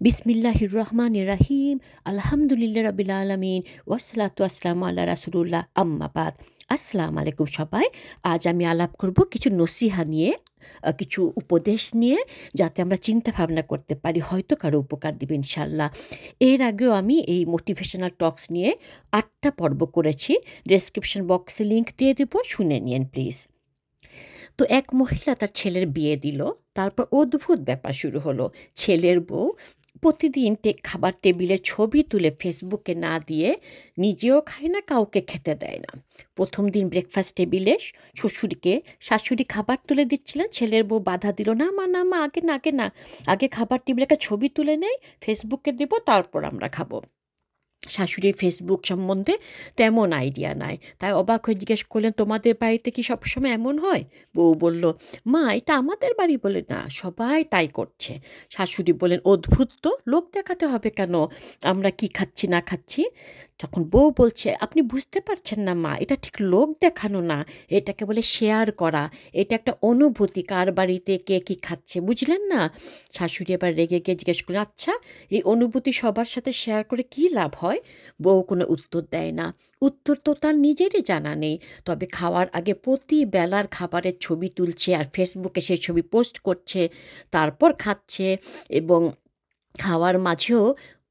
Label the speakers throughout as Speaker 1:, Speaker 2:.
Speaker 1: বিসমিল্লাহির রহমানির রাহিম। আলহামদুলিল্লাহ রাব্বিল আলামিন। ওয়াসসালাতু ওয়াসসালামু আলা রাসূলিল্লাহ আম্মা বাদ। আসসালামু আলাইকুম সবাই। আজ আমি আলাপ করব কিছু নসিহা নিয়ে, কিছু উপদেশ নিয়ে, যাতে আমরা চিন্তা ভাবনা করতে পারি, হয়তো কারো উপকার দিবে ইনশাআল্লাহ। এর আগেও আমি এই মোটিভেশনাল টক্স নিয়ে ৮টা পর্ব করেছি। ডেসক্রিপশন বক্সে লিংক দিয়ে দেব, শুনে নিন প্লিজ। তো এক মহিলা তার ছেলের বিয়ে দিল। তারপর অদ্ভুত ব্যাপার শুরু হলো। ছেলের বউ প্রতিদিন খাবার টেবিলের ছবি তুলে ফেসবুকে না দিয়ে নিজেও খায় না, কাউকে খেতে দেয় না। প্রথম দিন ব্রেকফাস্ট টেবিলে শাশুড়ি খাবার তুলে দিচ্ছিলেন। ছেলের বউ বাধা দিল, না মা না মা, আগে খাবার টেবিলে একটা ছবি তুলে নেই, ফেসবুকে দেব, তারপর আমরা খাবো। শাশুড়ির ফেসবুক সম্বন্ধে তেমন আইডিয়া নাই, তাই অবাক হয়ে জিজ্ঞেস করলেন, তোমাদের বাড়িতে কি সবসময় এমন হয়? বউ বলল, মা এটা আমাদের বাড়ি বলে না, সবাই তাই করছে। শাশুড়ি বললেন, অদ্ভুত তো, লোক দেখাতে হবে কেন আমরা কি খাচ্ছি না খাচ্ছি? তখন বউ বলছে, আপনি বুঝতে পারছেন না মা, এটা ঠিক লোক দেখানো না, এটাকে বলে শেয়ার করা। এটা একটা অনুভূতি, কার বাড়িতে কে কী খাচ্ছে, বুঝলেন না? শাশুড়ি এবার রেগে গিয়ে জিজ্ঞেস করলেন, আচ্ছা এই অনুভূতি সবার সাথে শেয়ার করে কী লাভ হয়? বউ কোনো উত্তর দেয় না। উত্তর তো তার নিজেরই জানা নেই। তবে খাওয়ার আগে প্রতি বেলার খাবারের ছবি তুলছে আর ফেসবুকে সেই ছবি পোস্ট করছে, তারপর খাচ্ছে। এবং খাওয়ার মাঝেও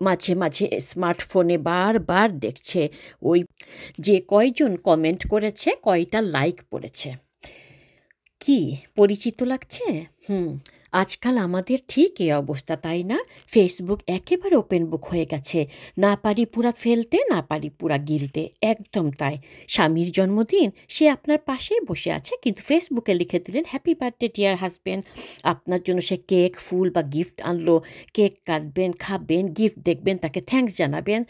Speaker 1: মাঝে মাঝে স্মার্টফোনে বারবার দেখছে ওই যে কয়জন কমেন্ট করেছে, কয়টা লাইক পড়েছে। কি পরিচিত লাগছে? আজকাল আমাদের ঠিক এই অবস্থা, তাই না? ফেসবুক একেবারে ওপেন বুক হয়ে গেছে। না পারি পুরা ফেলতে, না পারি পুরা গিলতে। একদম তাই। স্বামীর জন্মদিন, সে আপনার পাশেই বসে আছে, কিন্তু ফেসবুকে লিখে দিলেন, হ্যাপি বার্থডে ডিয়ার হাজব্যান্ড। আপনার জন্য সে কেক, ফুল বা গিফট আনলো। কেক কাটবেন, খাবেন, গিফট দেখবেন, তাকে থ্যাঙ্কস জানাবেন।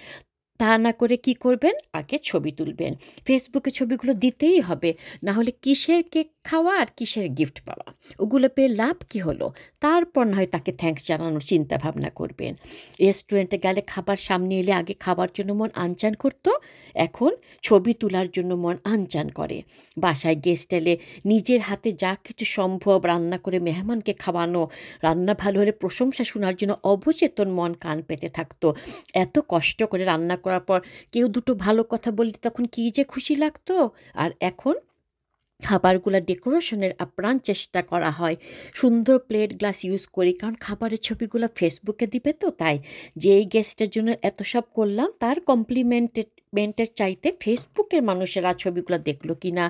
Speaker 1: তা না করে কি করবেন? আগে ছবি তুলবেন। ফেসবুকে ছবিগুলো দিতেই হবে, না হলে কিসের কেক খাওয়া আর কিসের গিফট পাওয়া? ওগুলো পেয়ে লাভ কি হলো? তারপর না হয় তাকে থ্যাঙ্কস জানানোর চিন্তা ভাবনা করবেন। রেস্টুরেন্টে গেলে খাবার সামনে এলে আগে খাবার জন্য মন আনচান করতো, এখন ছবি তোলার জন্য মন আনচান করে। বাসায় গেস্ট এলে নিজের হাতে যা কিছু সম্ভব রান্না করে মেহমানকে খাওয়ানো, রান্না ভালো হলে প্রশংসা শোনার জন্য অবচেতন মন কান পেতে থাকতো। এত কষ্ট করে রান্না করার পর কেউ দুটো ভালো কথা বললে তখন কী যে খুশি লাগতো। আর এখন খাবারগুলো ডেকোরেশনের আপ্রাণ চেষ্টা করা হয়। সুন্দর প্লেট গ্লাস ইউজ করি, কারণ খাবারের ছবিগুলো ফেসবুকে দিবে তো, তাই। যেই গেস্টের জন্য এত সব করলাম, তার কমপ্লিমেন্টের চাইতে ফেসবুকের মানুষেরা ছবিগুলো দেখলো কি না,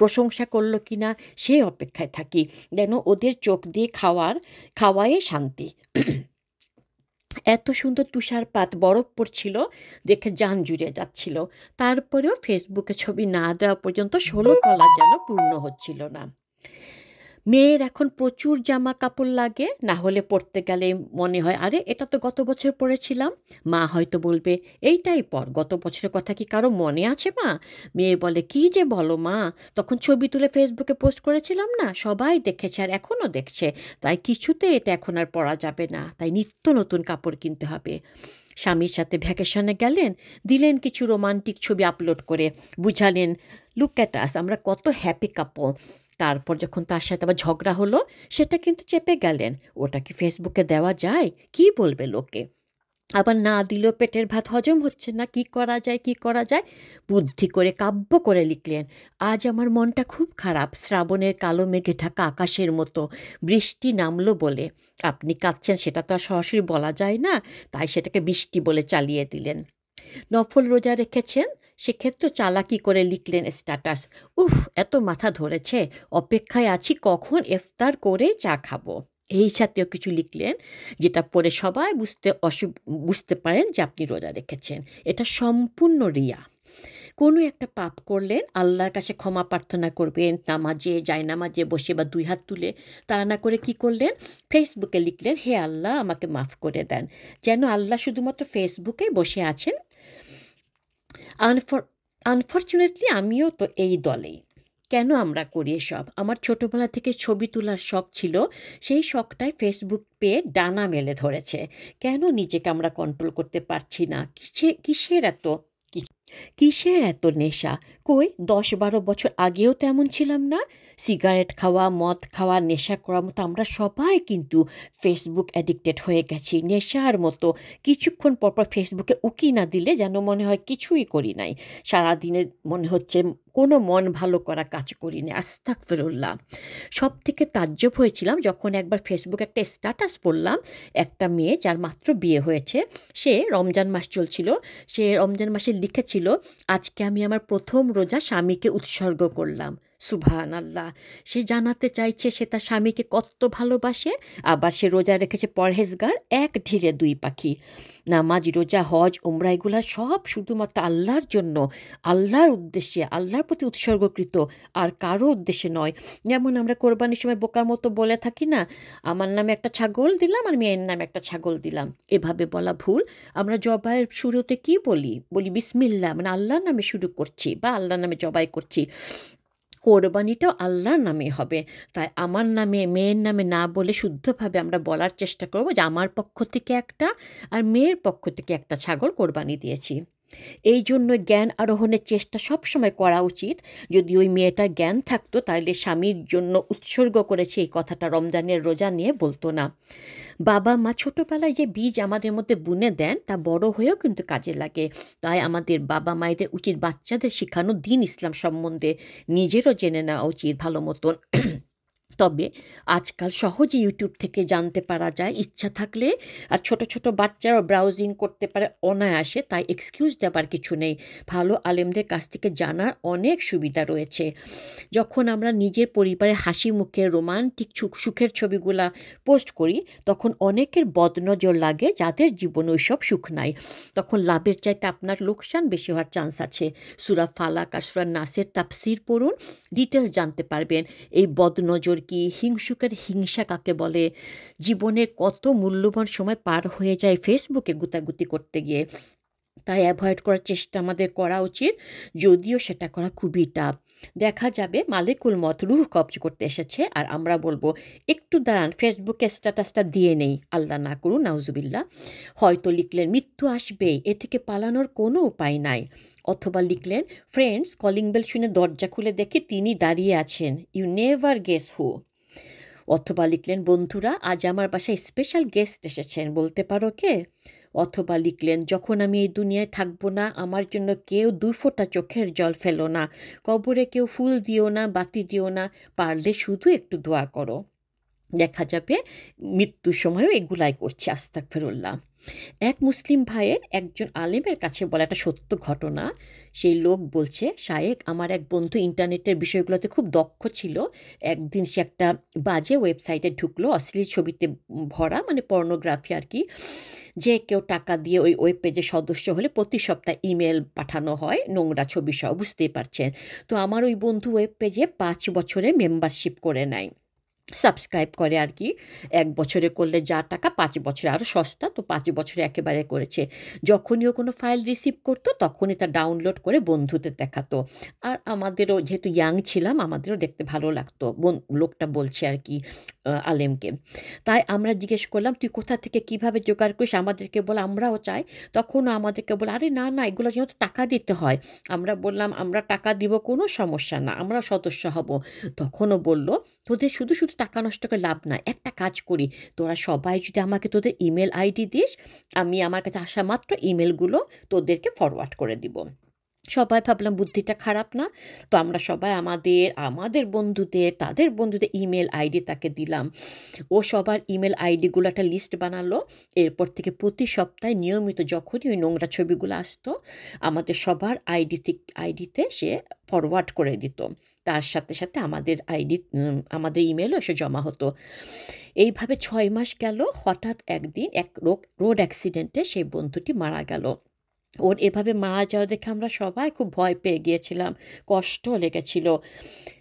Speaker 1: প্রশংসা করলো কি না, সেই অপেক্ষায় থাকি, যেন ওদের চোখ দিয়ে খাওয়ায়ে শান্তি। এত সুন্দর তুষারপাত, বরফ পড়ছিল, দেখে জান জুড়ে যাচ্ছিল। তারপরেও ফেসবুকে ছবি না দেওয়া পর্যন্ত 16 কলা যেন পূর্ণ হচ্ছিল না। মেয়ের এখন প্রচুর জামা কাপড় লাগে, না হলে পরতে গেলে মনে হয়, আরে এটা তো গত বছর পরেছিলাম। মা হয়তো বলবে, এইটাই পর, গত বছরের কথা কি কারো মনে আছে মা? মেয়ে বলে, কি যে বলো মা, তখন ছবি তুলে ফেসবুকে পোস্ট করেছিলাম না, সবাই দেখেছে আর এখনও দেখছে, তাই কিছুতে এটা এখন আর পরা যাবে না, তাই নিত্য নতুন কাপড় কিনতে হবে। স্বামীর সাথে ভ্যাকেশনে গেলেন, দিলেন কিছু রোমান্টিক ছবি আপলোড করে, বুঝালেন, লুক অ্যাট আস, আমরা কত হ্যাপি কাপল। তারপর যখন তার সাথে আবার ঝগড়া হলো, সেটা কিন্তু চেপে গেলেন, ওটা কি ফেসবুকে দেওয়া যায়? কি বলবে লোকে? আবার না দিলেও পেটের ভাত হজম হচ্ছে না, কি করা যায়? বুদ্ধি করে কাব্য করে লিখলেন, আজ আমার মনটা খুব খারাপ, শ্রাবণের কালো মেঘে ঢাকা আকাশের মতো, বৃষ্টি নামলো বলে। আপনি কাঁদছেন সেটা তো আর সরাসরি বলা যায় না, তাই সেটাকে বৃষ্টি বলে চালিয়ে দিলেন। নফল রোজা রেখেছেন, সেক্ষেত্রে চালাকি করে লিখলেন স্ট্যাটাস, উফ এত মাথা ধরেছে, অপেক্ষায় আছি কখন ইফতার করে চা খাবো। এই জাতীয় কিছু লিখলেন, যেটা পড়ে সবাই বুঝতে পারেন যে আপনি রোজা রেখেছেন। এটা সম্পূর্ণ রিয়া। কোনো একটা পাপ করলেন, আল্লাহর কাছে ক্ষমা প্রার্থনা করবেন, জায়নামাজে বসে বা 2 হাত তুলে। তা না করে কি করলেন? ফেসবুকে লিখলেন, হে আল্লাহ আমাকে মাফ করে দেন। যেন আল্লাহ শুধুমাত্র ফেসবুকে বসে আছেন। আনফর্চুনেটলি আমিও তো এই দলেই। কেন আমরা করি এসব? আমার ছোটোবেলা থেকে ছবি তোলার শখ ছিল, সেই শখটাই ফেসবুক পেয়ে ডানা মেলে ধরেছে। কেন নিজেকে আমরা কন্ট্রোল করতে পারছি না? কিসের এত কিসের এত নেশা? কই ১০-১২ বছর আগেও তো এমন ছিলাম না। সিগারেট খাওয়া, মদ খাওয়া, নেশা করার মতো আমরা সবাই কিন্তু ফেসবুক অ্যাডিক্টেড হয়ে গেছি নেশার মতো। কিছুক্ষণ পরপর ফেসবুকে উকি না দিলে যেন মনে হয় কিছুই করি নাই। সারাদিনে মনে হচ্ছে কোনো মন ভালো করা কাজ করিনি। আস্তাগফিরুল্লাহ। সবথেকে তাজ্জব হয়েছিলাম যখন একবার ফেসবুকে একটা স্ট্যাটাস পড়লাম, একটা মেয়ে যার মাত্র বিয়ে হয়েছে, সে রমজান মাস চলছিল, সে রমজান মাসে লিখেছিল, আজকে আমি আমার প্রথম রোজা স্বামীকে উৎসর্গ করলাম। সুবহানাল্লাহ! সে জানাতে চাইছে সে তার স্বামীকে কত ভালোবাসে, আবার সে রোজা রেখেছে পরহেজগার, এক ঢিলে দুই পাখি। নামাজ, রোজা, হজ, উমরা এগুলা সব শুধুমাত্র আল্লাহর জন্য, আল্লাহর উদ্দেশ্যে, আল্লাহর প্রতি উৎসর্গকৃত, আর কারো উদ্দেশ্যে নয়। যেমন আমরা কোরবানির সময় বোকার মতো বলে থাকি না, আমার নামে একটা ছাগল দিলাম আর মেয়ের নামে একটা ছাগল দিলাম। এভাবে বলা ভুল। আমরা জবাইয়ের শুরুতে কি বলি? বলি বিসমিল্লাহ, মানে আল্লাহর নামে শুরু করছি বা আল্লাহর নামে জবাই করছি। কোরবানিটাও আল্লাহর নামে হবে। তাই আমার নামে, মেয়ের নামে না বলে শুদ্ধভাবে আমরা বলার চেষ্টা করব যে আমার পক্ষ থেকে একটা আর মেয়ের পক্ষ থেকে একটা ছাগল কোরবানি দিয়েছি। এই জন্য জ্ঞান আরোহণের চেষ্টা সবসময় করা উচিত। যদি ওই মেয়েটার জ্ঞান থাকতো তাহলে স্বামীর জন্য উৎসর্গ করেছে এই কথাটা রমজানের রোজা নিয়ে বলতো না। বাবা মা ছোটোবেলায় যে বীজ আমাদের মধ্যে বুনে দেন তা বড় হয়েও কিন্তু কাজে লাগে। তাই আমাদের বাবা মায়েদের উচিত বাচ্চাদের শেখানো দ্বীন ইসলাম সম্বন্ধে নিজেরও জেনে নেওয়া উচিত ভালো মতন। তবে আজকাল সহজে ইউটিউব থেকে জানতে পারা যায় ইচ্ছা থাকলে, আর ছোট ছোট বাচ্চারাও ব্রাউজিং করতে পারে অনায়াসে, তাই এক্সকিউজ দেবার কিছু নেই। ভালো আলেমদের কাছ থেকে জানার অনেক সুবিধা রয়েছে। যখন আমরা নিজের পরিবারে হাসি মুখে রোমান্টিক সুখের ছবিগুলা পোস্ট করি, তখন অনেকের বদনজর লাগে যাদের জীবনে ওইসব সুখ নাই। তখন লাভের চাইতে আপনার লোকসান বেশি হওয়ার চান্স আছে। সূরা ফালাক আর সূরা নাসের তাফসির পড়ুন, ডিটেলস জানতে পারবেন এই বদনজর কি, হিংসুকের হিংসা কাকে বলে। জীবনের কত মূল্যবান সময় পার হয়ে যায় ফেসবুকে গুতাগুতি করতে গিয়ে। তাই অ্যাভয়েড করার চেষ্টা আমাদের করা উচিত, যদিও সেটা করা খুবই টাফ। দেখা যাবে মালিকুল মত রুহ কবজ করতে এসেছে আর আমরা বলবো একটু দাঁড়ান, ফেসবুকে স্ট্যাটাসটা দিয়ে নেই, আল্লাহ না করুন, নাউজুবিল্লাহ। হয়তো লিখলেন মৃত্যু আসবে, এ থেকে পালানোর কোনো উপায় নাই। অথবা লিখলেন ফ্রেন্ডস কলিং বেল শুনে দরজা খুলে দেখে তিনি দাঁড়িয়ে আছেন, ইউ নেভার গেস হু। অথবা লিখলেন বন্ধুরা আজ আমার বাসায় স্পেশাল গেস্ট এসেছেন, বলতে পারো কে। অথবা লিখলেন যখন আমি এই দুনিয়ায় থাকবো না আমার জন্য কেউ ২ ফোঁটা চোখের জল ফেলো না, কবরে কেউ ফুল দিও না, বাতি দিও না, পারলে শুধু একটু দোয়া করো। দেখা যাবে মৃত্যুর সময়ও এগুলাই করছে, আস্তাগফিরুল্লাহ। এক মুসলিম ভাইয়ের একজন আলেমের কাছে বলা একটা সত্য ঘটনা। সেই লোক বলছে, শায়েক আমার এক বন্ধু ইন্টারনেটের বিষয়গুলোতে খুব দক্ষ ছিল। একদিন সে একটা বাজে ওয়েবসাইটে ঢুকলো, অশ্লীল ছবিতে ভরা, মানে পর্নোগ্রাফি আর কি। যে কেউ টাকা দিয়ে ওই ওয়েব পেজে সদস্য হলে প্রতি সপ্তাহে ইমেল পাঠানো হয় নোংরা ছবি সহ, বুঝতেই পারছেন। তো আমার ওই বন্ধু ওয়েব পেজে ৫ বছরের মেম্বারশিপ করে নেয়, সাবস্ক্রাইব করে আর কি। ১ বছরে করলে যা টাকা ৫ বছরে আরও সস্তা, তো ৫ বছরে একেবারে করেছে। যখনই ও কোনো ফাইল রিসিভ করতো তখনই তা ডাউনলোড করে বন্ধুদের দেখাতো। আর আমাদেরও যেহেতু ইয়াং ছিলাম আমাদেরও দেখতে ভালো লাগতো, লোকটা বলছে আর কি আলেমকে। তাই আমরা জিজ্ঞেস করলাম তুই কোথা থেকে কিভাবে জোগাড় করিস, আমাদেরকে বল, আমরাও চাই। তখনও আমাদেরকে বলে আরে না না এগুলোর জন্য তো টাকা দিতে হয়। আমরা বললাম আমরা টাকা দিব, কোনো সমস্যা না, আমরা সদস্য হব। তখনও বলল তোদের শুধু শুধু টাকা নষ্ট করে লাভ নাই, একটা কাজ করি, তোরা সবাই যদি আমাকে তোদের ইমেল আইডি দিস, আমি আমার কাছে আসা মাত্র ইমেলগুলো তোদেরকে ফরওয়ার্ড করে দিব। সবাই ভাবলাম বুদ্ধিটা খারাপ না। তো আমরা সবাই আমাদের বন্ধুদের, তাদের বন্ধুদের ইমেল আইডি তাকে দিলাম। ও সবার ইমেল আইডিগুলো একটা লিস্ট বানালো। এরপর থেকে প্রতি সপ্তাহে নিয়মিত যখনই ওই নোংরা ছবিগুলো আসতো আমাদের সবার আইডিতে সে ফরওয়ার্ড করে দিত। তার সাথে সাথে আমাদের ইমেলও এসে জমা হতো। এইভাবে ৬ মাস গেল। হঠাৎ একদিন এক রোড অ্যাক্সিডেন্টে সেই বন্ধুটি মারা গেল। ওর এভাবে মারা যাওয়া দেখে আমরা সবাই খুব ভয় পেয়ে গিয়েছিলাম, কষ্টও লেগেছিল।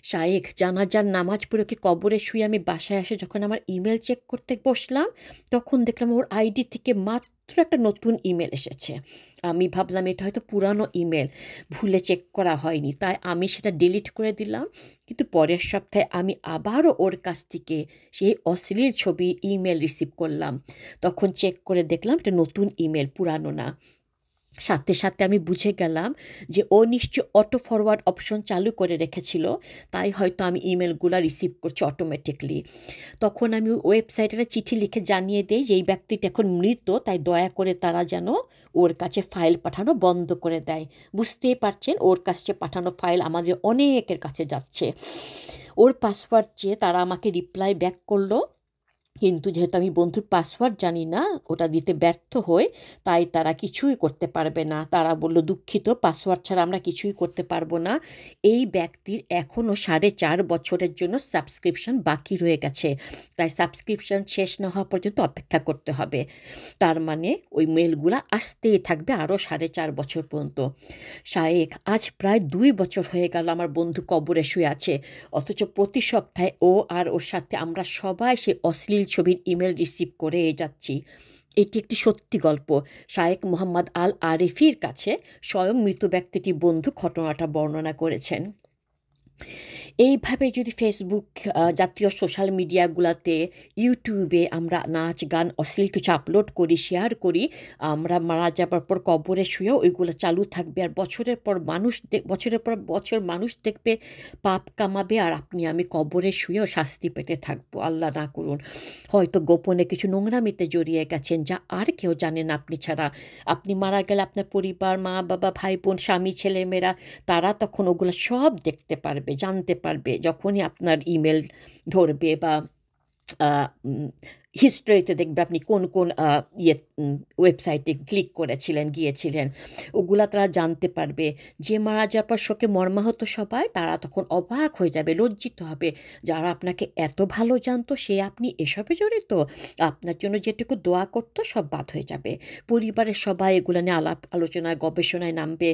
Speaker 1: শায়েখ জানাজার নামাজ পড়ে ওকে কবরে শুয়ে আমি বাসায় এসে যখন আমার ইমেল চেক করতে বসলাম তখন দেখলাম ওর আইডি থেকে মাত্র একটা নতুন ইমেল এসেছে। আমি ভাবলাম এটা হয়তো পুরানো ইমেল, ভুলে চেক করা হয়নি, তাই আমি সেটা ডিলিট করে দিলাম। কিন্তু পরের সপ্তাহে আমি আবারও ওর কাছ থেকে সেই অশ্লীল ছবির ইমেল রিসিভ করলাম। তখন চেক করে দেখলাম এটা নতুন ইমেল, পুরানো না। সাথে, সাথে আমি বুঝে গেলাম যে ও নিশ্চয়ই অটো ফরওয়ার্ড অপশন চালু করে রেখেছিল। তাই হয়তো আমি ইমেলগুলা রিসিভ করছি অটোমেটিকলি। তখন আমি ওয়েবসাইটে একটা চিঠি লিখে জানিয়ে দেই যে এই ব্যক্তিটা এখন মৃত, তাই দয়া করে তারা যেন ওর কাছে ফাইল পাঠানো বন্ধ করে দেয়। বুঝতেই পারছেন ওর কাছে পাঠানো ফাইল আমাদের অনেকের কাছে যাচ্ছে। ওর পাসওয়ার্ড চেয়ে তারা আমাকে রিপ্লাই ব্যাক করলো, কিন্তু যেহেতু আমি বন্ধুর পাসওয়ার্ড জানি না, ওটা দিতে ব্যর্থ হই, তাই তারা কিছুই করতে পারবে না। তারা বলল, দুঃখিত, পাসওয়ার্ড ছাড়া আমরা কিছুই করতে পারবো না। এই ব্যক্তির এখনও 4.5 বছরের জন্য সাবস্ক্রিপশন বাকি রয়ে গেছে, তাই সাবস্ক্রিপশন শেষ না হওয়া পর্যন্ত অপেক্ষা করতে হবে। তার মানে ওই মেলগুলা আসতেই থাকবে আরও 4.5 বছর পর্যন্ত। শায়েখ, আজ প্রায় 2 বছর হয়ে গেল আমার বন্ধু কবরে শুয়ে আছে, অথচ প্রতি সপ্তাহে ও আর ওর সাথে আমরা সবাই সেই অশ্লীল ছবির ইমেল রিসিভ করে যাচ্ছি। এটি একটি সত্যি গল্প। শায়েখ মোহাম্মদ আল আরিফির কাছে স্বয়ং মৃত ব্যক্তিটি বন্ধু ঘটনাটা বর্ণনা করেছেন। এইভাবে যদি ফেসবুক জাতীয় সোশ্যাল মিডিয়াগুলোতে, ইউটিউবে আমরা নাচ গান অশ্লীল কিছু আপলোড করি, শেয়ার করি, আমরা মারা যাবার পর কবরে শুয়েও ওইগুলো চালু থাকবে, আর বছরের পর বছর মানুষ দেখবে, পাপ কামাবে, আর আপনি আমি কবরে শুয়েও শাস্তি পেতে থাকবো। আল্লাহ না করুন। হয়তো গোপনে কিছু নোংরামিতে জড়িয়ে গেছেন যা আর কেউ জানেন আপনি ছাড়া। আপনি মারা গেলে আপনার পরিবার, মা বাবা, ভাই বোন, স্বামী, ছেলেমেয়েরা, তারা তখন ওগুলো সব দেখতে পারবে, জানতে পারবে যখনই আপনার ইমেল ধরবে বা হিস্ট্রিতে দেখবে আপনি কোন কোন ওয়েবসাইটে ক্লিক করেছিলেন, গিয়েছিলেন, ওগুলা তারা জানতে পারবে। যে মারা যাওয়ার পর শোকে মর্মাহত সবাই, তারা তখন অবাক হয়ে যাবে, লজ্জিত হবে। যারা আপনাকে এত ভালো জানতো, সে আপনি এসবে জড়িত, আপনার জন্য যেটুকু দোয়া করতো সব বাদ হয়ে যাবে। পরিবারের সবাই এগুলো নিয়ে আলাপ আলোচনায়, গবেষণায় নামবে।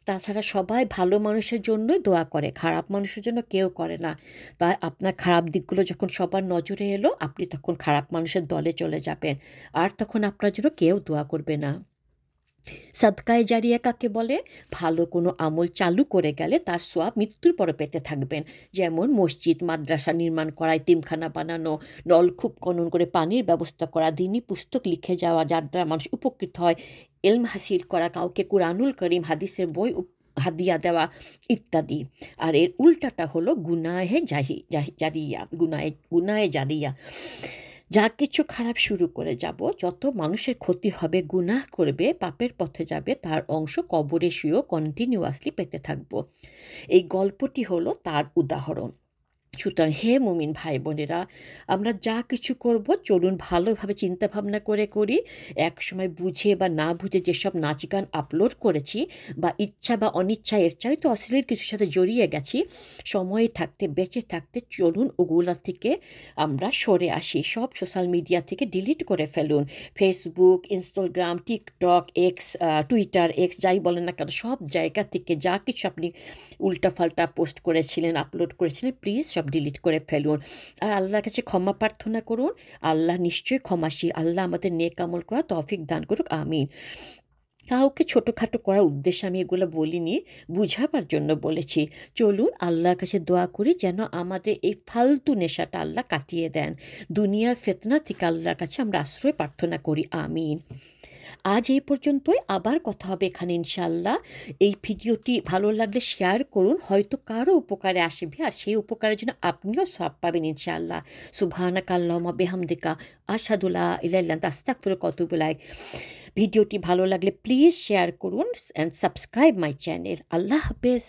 Speaker 1: তাছাড়া সবাই ভালো মানুষের জন্যই দোয়া করে, খারাপ মানুষের জন্য কেউ করে না। তাই আপনার খারাপ দিকগুলো যখন সবার নজরে এলো, আপনি তখন খারাপ মানুষের দলে চলে যাবেন, আর তখন আপনার জন্য কেউ দোয়া করবে না। সাদকায়ে জারিয়া কাকে বলে? ভালো কোনো আমল চালু করে গেলে তার সোয়াব মৃত্যুর পরও পেতে থাকবেন। যেমন মসজিদ, মাদ্রাসা নির্মাণ করা, এতিমখানা বানানো, নলকূপ খনন করে পানির ব্যবস্থা করা, দ্বীনি পুস্তক লিখে যাওয়া যার দ্বারা মানুষ উপকৃত হয়, ইলম হাসিল করা, কাউকে কুরআনুল কারীম, হাদিসের বই হাদিয়া দেওয়া ইত্যাদি। আর এর উল্টাটা হলো গুনাহে জারিয়া। যা কিছু খারাপ শুরু করে যাব, যত মানুষের ক্ষতি হবে, গুনাহ করবে, পাপের পথে যাবে, তার অংশ কবরে শুয়েও কন্টিনিউয়াসলি পেতে থাকবো। এই গল্পটি হলো তার উদাহরণ। সুতরাং হে মুমিন ভাই বোনেরা, আমরা যা কিছু করব চলুন ভালোভাবে চিন্তাভাবনা করে করি। একসময় বুঝে বা না বুঝে যেসব নাচ গান আপলোড করেছি, বা ইচ্ছা বা অনিচ্ছা এর চাইতে অশ্লীল কিছুর সাথে জড়িয়ে গেছি, সময় থাকতে, বেঁচে থাকতে চলুন ওগুলা থেকে আমরা সরে আসি। সব সোশ্যাল মিডিয়া থেকে ডিলিট করে ফেলুন। Facebook, Instagram, TikTok, x, Twitter, x যাই বলেন না কেন, সব জায়গা থেকে যা কিছু আপনি উল্টাপাল্টা পোস্ট করেছিলেন, আপলোড করেছিলেন, প্লিজ সব ডিলিট করে ফেলুন। আর আল্লাহর কাছে ক্ষমা প্রার্থনা করুন। আল্লাহ নিশ্চয়ই ক্ষমাশীল। আল্লাহ আমাদের নেক আমল করা তৌফিক দান করুক, আমিন। কাউকে ছোটোখাটো করার উদ্দেশ্যে আমি এগুলো বলিনি, বুঝাবার জন্য বলেছি। চলুন আল্লাহর কাছে দোয়া করি যেন আমাদের এই ফালতু নেশাটা আল্লাহ কাটিয়ে দেন। দুনিয়ার ফিতনা থেকে আল্লাহর কাছে আমরা আশ্রয় প্রার্থনা করি, আমিন। আজ এই পর্যন্তই, আবার কথা হবে এখানে ইনশাআল্লাহ। এই ভিডিওটি ভালো লাগলে শেয়ার করুন, হয়তো কারো উপকারে আসবে, আর সেই উপকারের জন্য আপনিও সওয়াব পাবেন ইনশাআল্লাহ। সুবহানাকা আল্লাহুম্মা বিহামদিকা আশহাদু লা ইলাহা ইল্লা আনতা আস্তাগফিরুকা ওয়া আতুবু ইলাইক। ভিডিওটি ভালো লাগলে প্লিজ শেয়ার করুন অ্যান্ড সাবস্ক্রাইব মাই চ্যানেল। আল্লাহ হাফেজ।